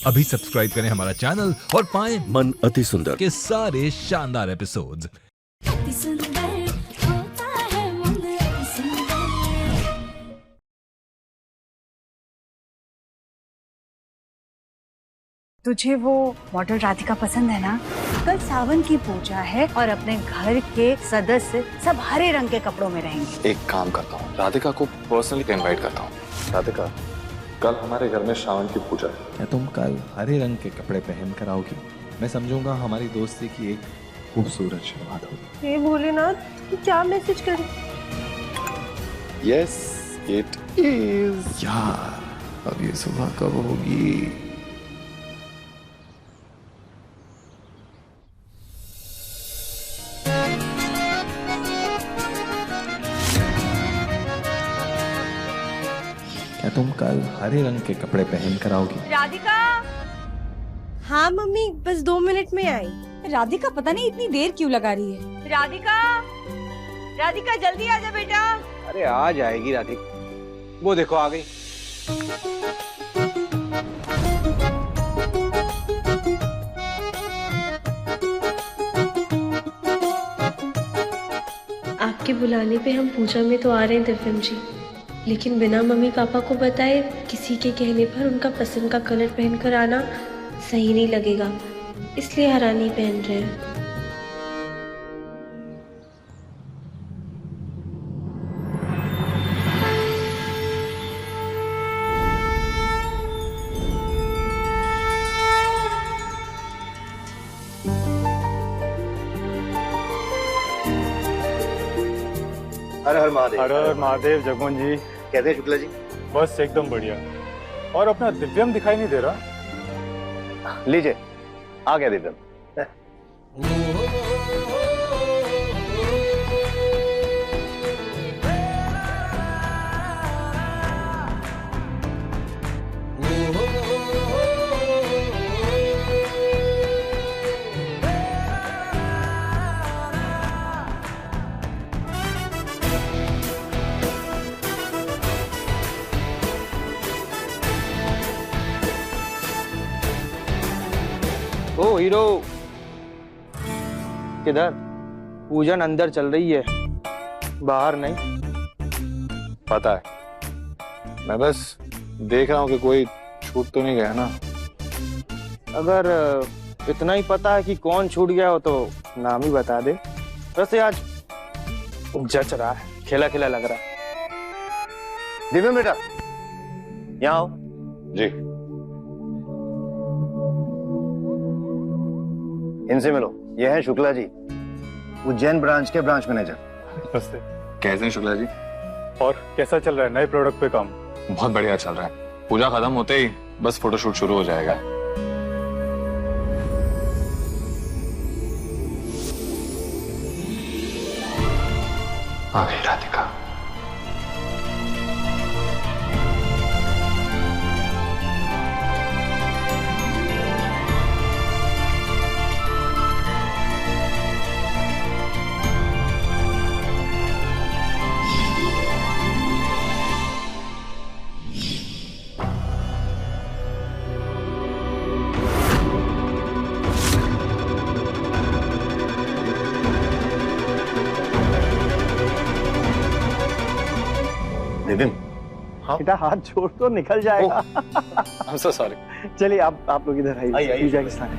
अभी सब्सक्राइब करें हमारा चैनल और पाएं मन अति सुंदर के सारे शानदार एपिसोड्स। अति सुंदर होता है मन अति सुंदर। तुझे वो मॉडल राधिका पसंद है ना? कल सावन की पूजा है और अपने घर के सदस्य सब हरे रंग के कपड़ों में रहेंगे। एक काम करता हूँ, राधिका को पर्सनली इनवाइट करता हूँ। राधिका, कल हमारे घर में श्रावण की पूजा है। क्या तुम कल हरे रंग के कपड़े पहन कर आओगी? मैं समझूंगा हमारी दोस्ती की एक खूबसूरत शुरुआत होगी। हे भोलेनाथ, तू क्या मैसेज कर? Yes, it is. यार, अब ये सुबह कब होगी? क्या तुम कल हरे रंग के कपड़े पहन कर आओगी? राधिका। हाँ मम्मी, बस 2 मिनट में आई। राधिका पता नहीं इतनी देर क्यों लगा रही है। राधिका, राधिका जल्दी आ जा बेटा। अरे आ जाएगी राधिका, वो देखो आ गई। आपके बुलाने पे हम पूजा में तो आ रहे हैं दिव्यम जी, लेकिन बिना मम्मी पापा को बताए किसी के कहने पर उनका पसंद का कलर पहनकर आना सही नहीं लगेगा, इसलिए हरा नहीं पहन रहे हैं। हर हर महादेव। हर हर महादेव। जगमोहन जी कैसे हैं शुक्ला जी? बस एकदम बढ़िया। और अपना दिव्यम दिखाई नहीं दे रहा। लीजिए, आ गया दिव्यम। ओ हीरो, किधर? पूजन अंदर चल रही है, बाहर नहीं। पता है, मैं बस देख रहा हूँ कि कोई छूट तो नहीं गया ना। अगर इतना ही पता है कि कौन छूट गया हो तो नाम ही बता दे। वैसे आज जच रहा है, खिला खिला लग रहा है। दिव्यम बेटा, यहाँ आओ। जी। इनसे मिलो, ये है शुक्ला जी, उज्जैन ब्रांच के ब्रांच मैनेजर। नमस्ते। कैसे हैं शुक्ला जी? और कैसा चल रहा है नए प्रोडक्ट पे काम? बहुत बढ़िया चल रहा है। पूजा खत्म होते ही बस फोटोशूट शुरू हो जाएगा। आ गई राधिका। दिव्यम, हाँ बेटा हाथ छोड़ तो निकल जाएगा। I'm so sorry। चलिए आप लोग इधर आइए, पूजा के स्थान।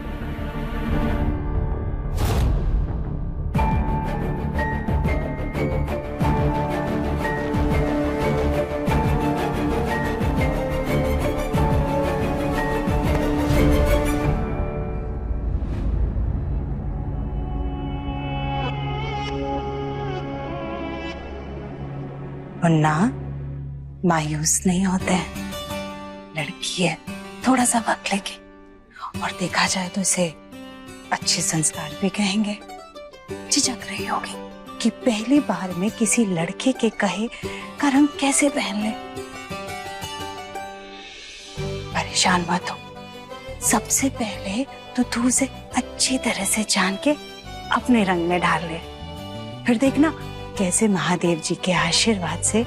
मुन्ना, मायूस नहीं होते हैं। लड़की है, थोड़ा सा वक्त लेके, और देखा जाए तो इसे अच्छे संस्कार भी कहेंगे। झिझक रही होगी कि पहली बार में किसी लड़के के कहे का रंग कैसे पहन ले। परेशान मत हो, सबसे पहले तो तू उसे अच्छी तरह से जान के अपने रंग में ढाल ले, फिर देखना कैसे महादेव जी के आशीर्वाद से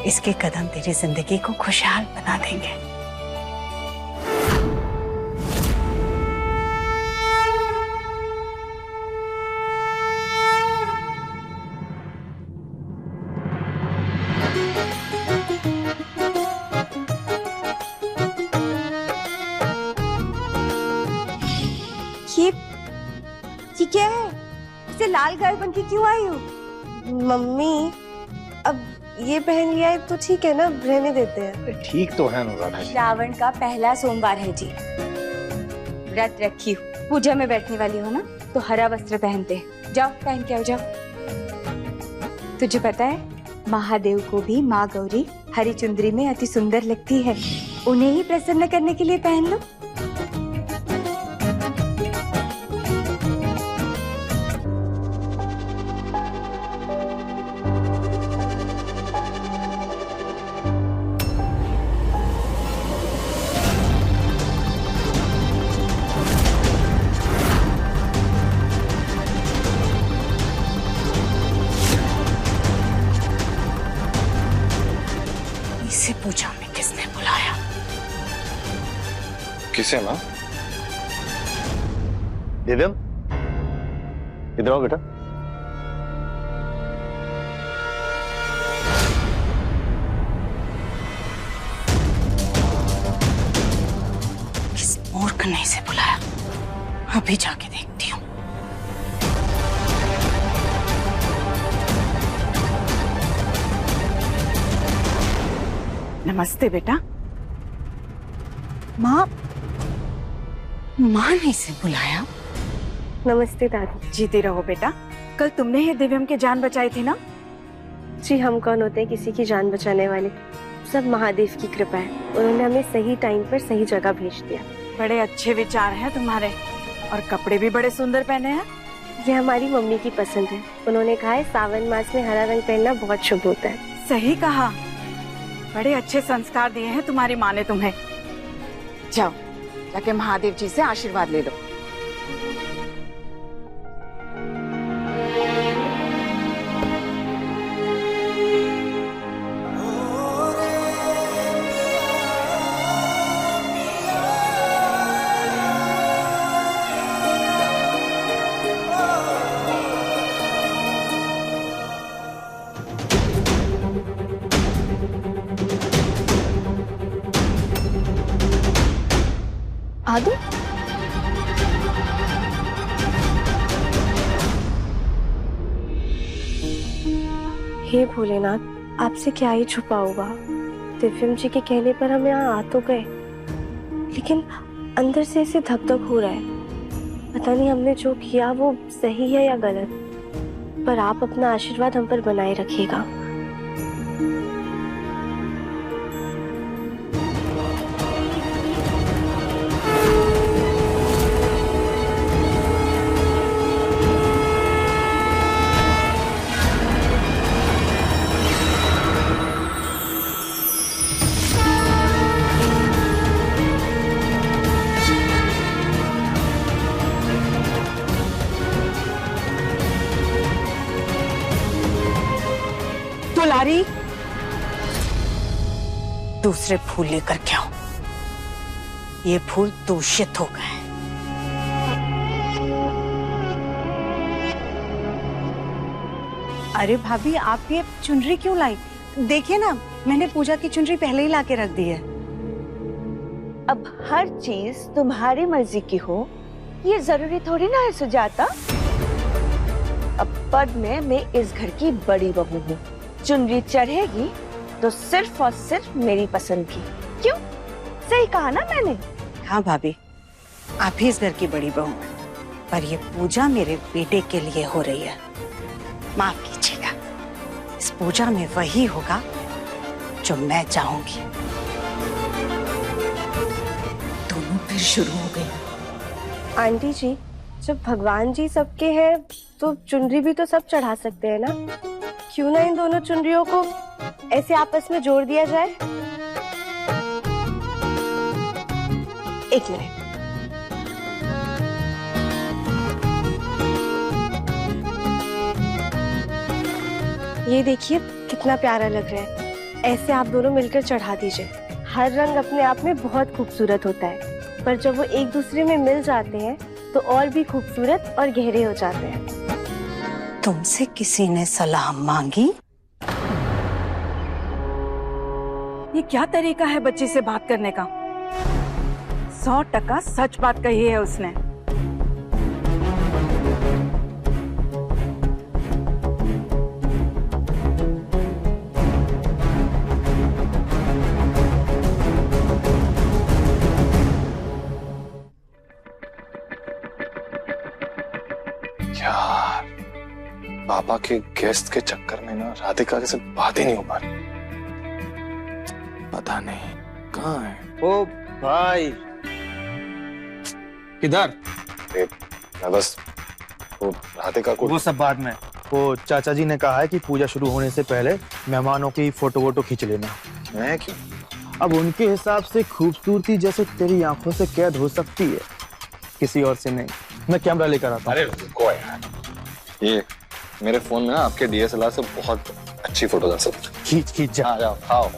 इसके कदम तेरी जिंदगी को खुशहाल बना देंगे। क्या है? इसे लाल गाय बन के क्यों आई हो? मम्मी, अब ये पहन लिया है तो ठीक है ना, रहने देते हैं। ठीक तो है अनुराधा जी। श्रावण का पहला सोमवार है जी। व्रत रखी हूँ, पूजा में बैठने वाली हो ना, तो हरा वस्त्र पहनते हैं। जाओ पहन के आओ, जाओ। तुझे पता है महादेव को भी माँ गौरी हरी चुंदरी में अति सुंदर लगती है। उन्हें ही प्रसन्न करने के लिए पहन लो। इसे पूजा में किसने बुलाया? किसे माँ? दिव्यम, इधर आओ बेटा। किस मूर्ख ने इसे बुलाया? अभी जाके देखती हूँ। नमस्ते बेटा। माँ ने इसे बुलाया? नमस्ते दादी। जीती रहो बेटा। कल तुमने ही दिव्यम की जान बचाई थी ना? जी, हम कौन होते हैं किसी की जान बचाने वाले? सब महादेव की कृपा है। उन्होंने हमें सही टाइम पर सही जगह भेज दिया। बड़े अच्छे विचार हैं तुम्हारे, और कपड़े भी बड़े सुंदर पहने हैं। ये हमारी मम्मी की पसंद है। उन्होंने कहा है सावन मास में हरा रंग पहनना बहुत शुभ होता है। सही कहा, बड़े अच्छे संस्कार दिए हैं तुम्हारी माँ ने तुम्हें। जाओ जाके महादेव जी से आशीर्वाद ले लो। आदू, हे भोलेनाथ, आपसे क्या ही छुपा होगा। दिव्यम जी के कहने पर हम यहाँ आ तो गए, लेकिन अंदर से ऐसे धक धक हो रहा है। पता नहीं हमने जो किया वो सही है या गलत, पर आप अपना आशीर्वाद हम पर बनाए रखिएगा। दुलारी, दूसरे फूल लेकर के आओ। ये फूल दूषित हो गए। अरे भाभी, आप ये चुनरी क्यों लाई? देखिए ना, मैंने पूजा की चुनरी पहले ही लाके रख दी है। अब हर चीज तुम्हारी मर्जी की हो, ये जरूरी थोड़ी ना है सुजाता। अब पद में मैं इस घर की बड़ी बहू हूँ। चुनरी चढ़ेगी तो सिर्फ और सिर्फ मेरी पसंद की। क्यों? सही कहा ना मैंने? हाँ भाभी, आप ही इस घर की बड़ी बहू हैं, पर ये पूजा मेरे बेटे के लिए हो रही है। माफ कीजिएगा, इस पूजा में वही होगा जो मैं चाहूंगी। दोनों फिर शुरू हो गए। आंटी जी, जब भगवान जी सबके हैं तो चुनरी भी तो सब चढ़ा सकते हैं ना? क्यों ना इन दोनों चुनरियों को ऐसे आपस में जोड़ दिया जाए? एक मिनट। ये देखिए कितना प्यारा लग रहा है। ऐसे आप दोनों मिलकर चढ़ा दीजिए। हर रंग अपने आप में बहुत खूबसूरत होता है, पर जब वो एक दूसरे में मिल जाते हैं तो और भी खूबसूरत और गहरे हो जाते हैं। तुमसे किसी ने सलाह मांगी? ये क्या तरीका है बच्ची से बात करने का? 100% सच बात कही है उसने। पापा के गेस्ट के चक्कर में ना राधिका के साथ बात ही नहीं हो पा रही। पता नहीं कहाँ है। ओ भाई किधर? मैं बस वो राधिका को। वो सब बाद में। वो चाचा जी ने कहा है कि पूजा शुरू होने से पहले मेहमानों की फोटो वोटो खींच लेना। मैं क्यों? अब उनके हिसाब से खूबसूरती जैसे तेरी आंखों से कैद हो सकती है, किसी और से नहीं। मैं कैमरा लेकर आता हूँ। अरे रुको यार, ये मेरे फोन में ना आपके DSLR से बहुत अच्छी फोटो आ सकती है। खींच जा। हाँ जाओ खाओ।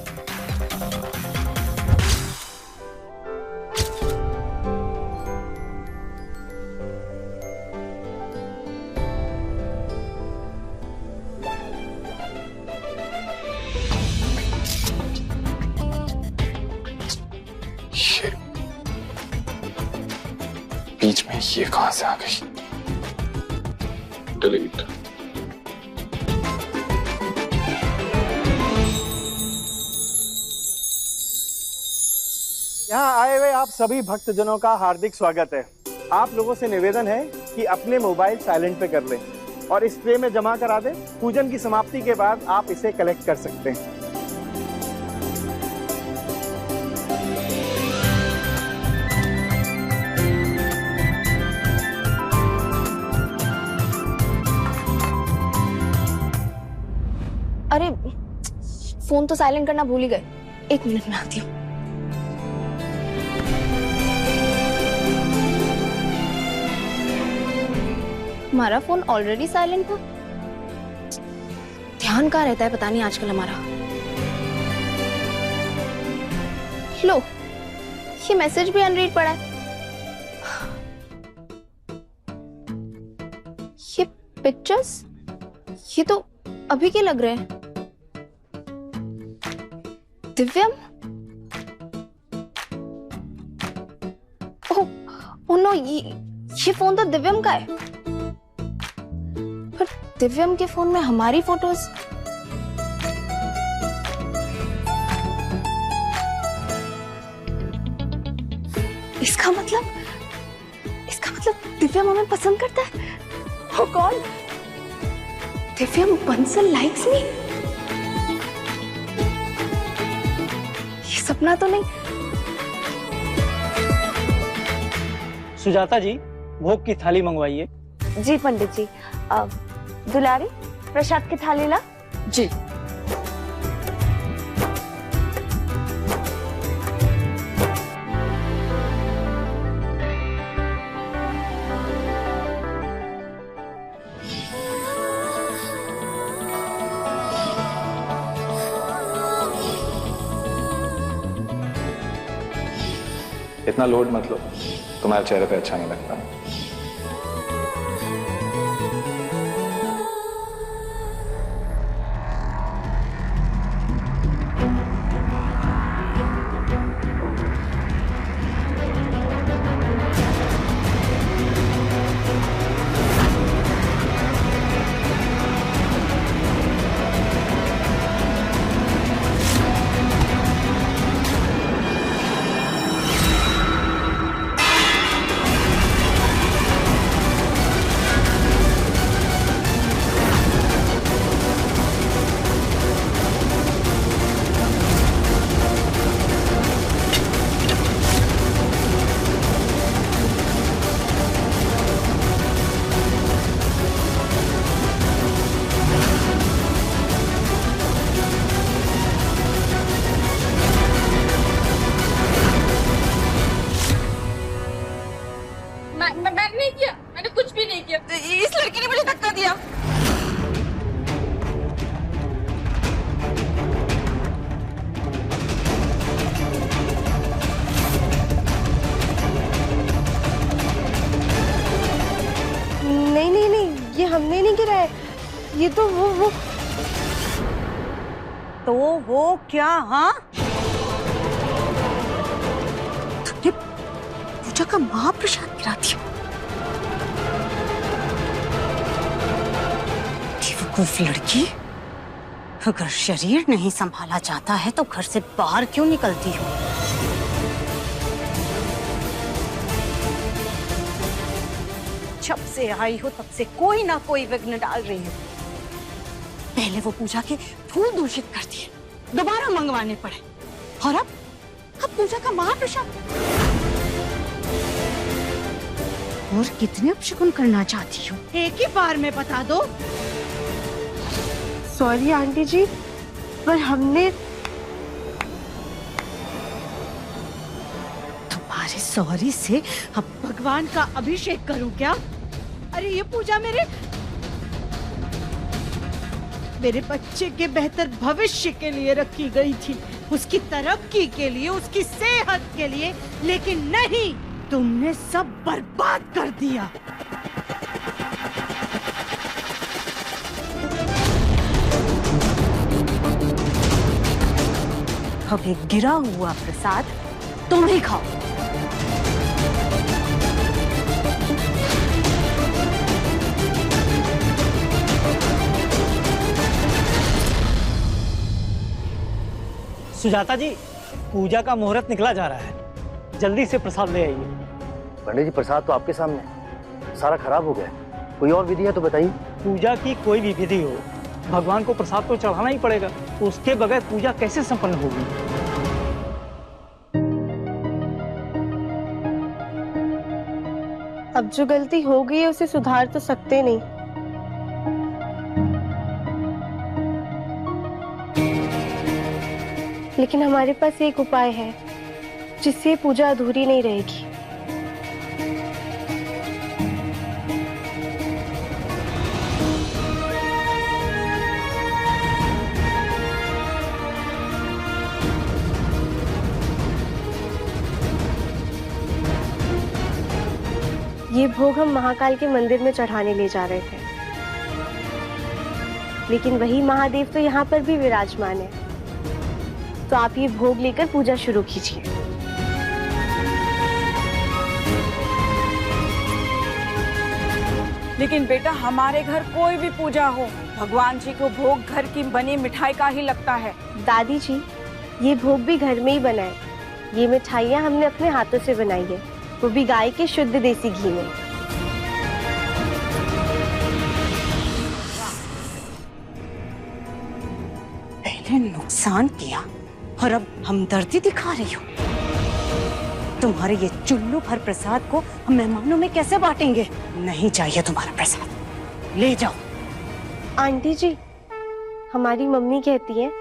बीच में ये कहां से आ गई? डिलीट। यहाँ आए हुए आप सभी भक्तजनों का हार्दिक स्वागत है। आप लोगों से निवेदन है कि अपने मोबाइल साइलेंट पे कर लें और इस ट्रे में जमा करा दें। पूजन की समाप्ति के बाद आप इसे कलेक्ट कर सकते हैं। अरे फोन तो साइलेंट करना भूल ही गए। 1 मिनट में आती हूँ। हमारा फोन ऑलरेडी साइलेंट था। ध्यान कहाँ रहता है पता नहीं आजकल हमारा। लो, ये मैसेज भी अनरीड पड़ा है। ये पिक्चर्स, ये तो अभी के लग रहे हैं। दिव्यम? ओह नो, ये फोन तो दिव्यम का है। पर दिव्यम के फोन में हमारी फोटोज। इसका मतलब दिव्यम हमें पसंद करता है। वो कौन? दिव्यम बंसल लाइक्स मी। ये सपना तो नहीं। सुजाता जी, भोग की थाली मंगवाइए। जी पंडित जी। दुलारी, प्रसाद की थाली ला। जी। इतना लोड मत लो, तुम्हारे चेहरे पे अच्छा नहीं लगता। मैंने नहीं किया, मैंने कुछ भी नहीं किया। इस लड़की ने मुझे धक्का दिया। नहीं नहीं नहीं, ये हमने नहीं गिरा है। ये तो वो तो वो क्या? हाँ, तुमने पूजा का महाप्रसाद गिरा दिया। बेवकूफ लड़की, अगर शरीर नहीं संभाला जाता है तो घर से बाहर क्यों निकलती हो? जब से आई हो तब से कोई ना कोई विघ्न डाल रही है। पहले वो पूजा के फूल दूषित कर दिए, दोबारा मंगवाने पड़े, और अब पूजा का महाप्रसाद। और कितने अपशकुन करना चाहती हो, एक ही बार में बता दो। सॉरी आंटी जी, पर हमने तुम्हारे सॉरी से अब भगवान का अभिषेक करूं क्या? अरे ये पूजा मेरे बच्चे के बेहतर भविष्य के लिए रखी गई थी, उसकी तरक्की के लिए, उसकी सेहत के लिए, लेकिन नहीं, तुमने सब बर्बाद कर दिया। अब एक गिरा हुआ प्रसाद तुम ही खाओ। सुजाता जी, पूजा का मुहूर्त निकला जा रहा है, जल्दी से प्रसाद ले आइए। पंडित जी, प्रसाद तो आपके सामने, सारा खराब हो गया, कोई और विधि है तो बताइए। पूजा की कोई भी विधि हो, भगवान को प्रसाद तो चढ़ाना ही पड़ेगा, उसके बगैर पूजा कैसे संपन्न होगी? अब जो गलती हो गई है उसे सुधार तो सकते नहीं। लेकिन हमारे पास एक उपाय है जिससे पूजा अधूरी नहीं रहेगी। ये भोग हम महाकाल के मंदिर में चढ़ाने ले जा रहे थे, लेकिन वही महादेव तो यहाँ पर भी विराजमान है, तो आप ये भोग लेकर पूजा शुरू कीजिए। लेकिन बेटा, हमारे घर कोई भी पूजा हो, भगवान जी को भोग घर की बनी मिठाई का ही लगता है। दादी जी, ये भोग भी घर में ही बना है। ये मिठाइयाँ हमने अपने हाथों से बनाई है, वो भी गाय के शुद्ध देसी घी में। पहले नुकसान किया और अब हमदर्दी दिखा रही हो। तुम्हारे ये चुल्लू भर प्रसाद को हम मेहमानों में कैसे बांटेंगे? नहीं चाहिए तुम्हारा प्रसाद, ले जाओ। आंटी जी, हमारी मम्मी कहती है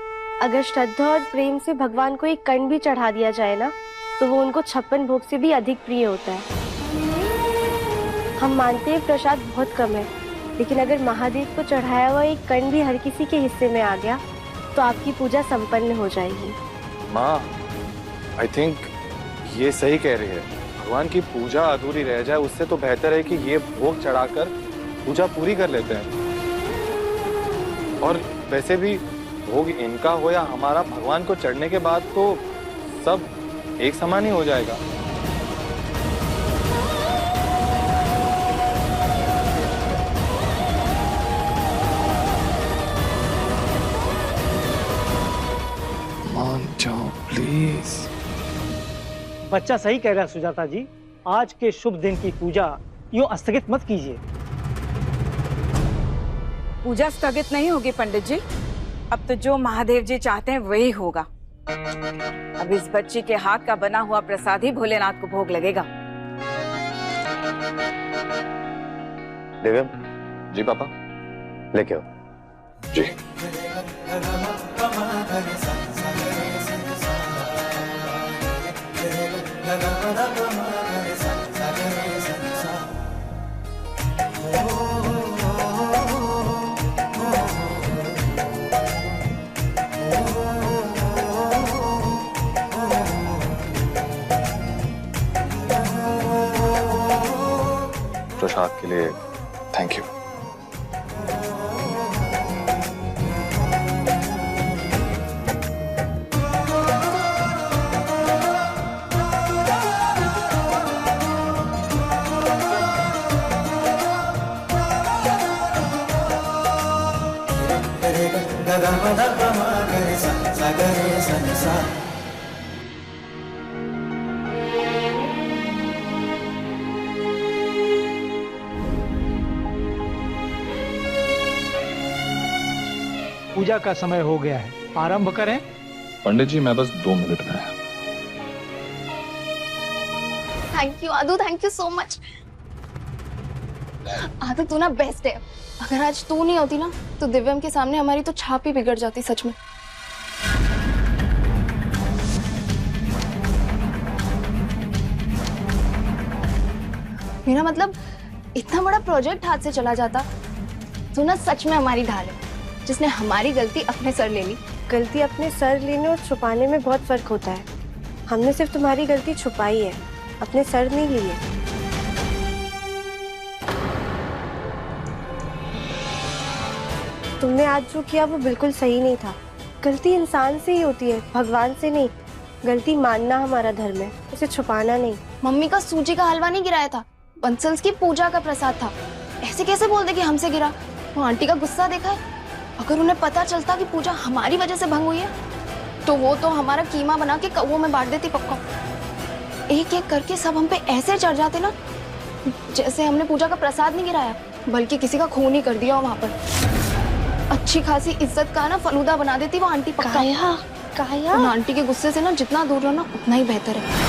अगर श्रद्धा और प्रेम से भगवान को एक कण भी चढ़ा दिया जाए ना, तो वो उनको 56 भोग से भी अधिक प्रिय होता है। हम मानते हैं प्रसाद बहुत कम है, लेकिन अगर महादेव को चढ़ाया हुआ एक कण भी हर किसी के हिस्से में आ गया तो आपकी पूजा संपन्न हो जाएगी। माँ, आई थिंक ये सही कह रही है। भगवान की पूजा अधूरी रह जाए उससे तो बेहतर है कि ये भोग चढ़ाकर पूजा पूरी कर लेते हैं। और वैसे भी भोग इनका हो या हमारा, भगवान को चढ़ने के बाद तो सब एक समान ही हो जाएगा। मान जाओ प्लीज। बच्चा सही कह रहा है सुजाता जी, आज के शुभ दिन की पूजा यूं स्थगित मत कीजिए। पूजा स्थगित नहीं होगी पंडित जी, अब तो जो महादेव जी चाहते हैं वही होगा। अब इस बच्ची के हाथ का बना हुआ प्रसाद ही भोलेनाथ को भोग लगेगा। दिव्यम। जी पापा। लेके आओ। जी। प्रसाद के लिए थैंक यू। पूजा का समय हो गया है, आरंभ करें। पंडित जी मैं बस 2 मिनट में आया। Thank you Aadu, thank you so much. Aadu तू ना बेस्ट है। अगर आज तू नहीं होती ना तो दिव्यम के सामने हमारी तो छाप ही बिगड़ जाती सच में। मेरा मतलब इतना बड़ा प्रोजेक्ट हाथ से चला जाता। तू ना सच में हमारी ढाल है जिसने हमारी गलती अपने सर ले ली। गलती अपने सर लेने और छुपाने में बहुत फर्क होता है। हमने सिर्फ तुम्हारी गलती छुपाई है, अपने सर नहीं ली है। तुमने आज जो किया वो बिल्कुल सही नहीं था। गलती इंसान से ही होती है, भगवान से नहीं। गलती मानना हमारा धर्म है, उसे छुपाना नहीं। मम्मी का सूजी का हलवा नहीं गिराया था, बंसल्स की पूजा का प्रसाद था। ऐसे कैसे बोल दे कि हमसे गिरा? वो आंटी का गुस्सा देखा है? अगर उन्हें पता चलता कि पूजा हमारी वजह से भंग हुई है तो वो तो हमारा कीमा बना के कौवों में बांट देती पक्का। एक एक करके सब हम पे ऐसे चढ़ जाते ना जैसे हमने पूजा का प्रसाद नहीं गिराया बल्कि किसी का खून ही कर दिया वहां पर। अच्छी खासी इज्जत का ना फलूदा बना देती वो आंटी पक्का। काया उन आंटी के गुस्से से ना जितना दूर रहना उतना ही बेहतर है।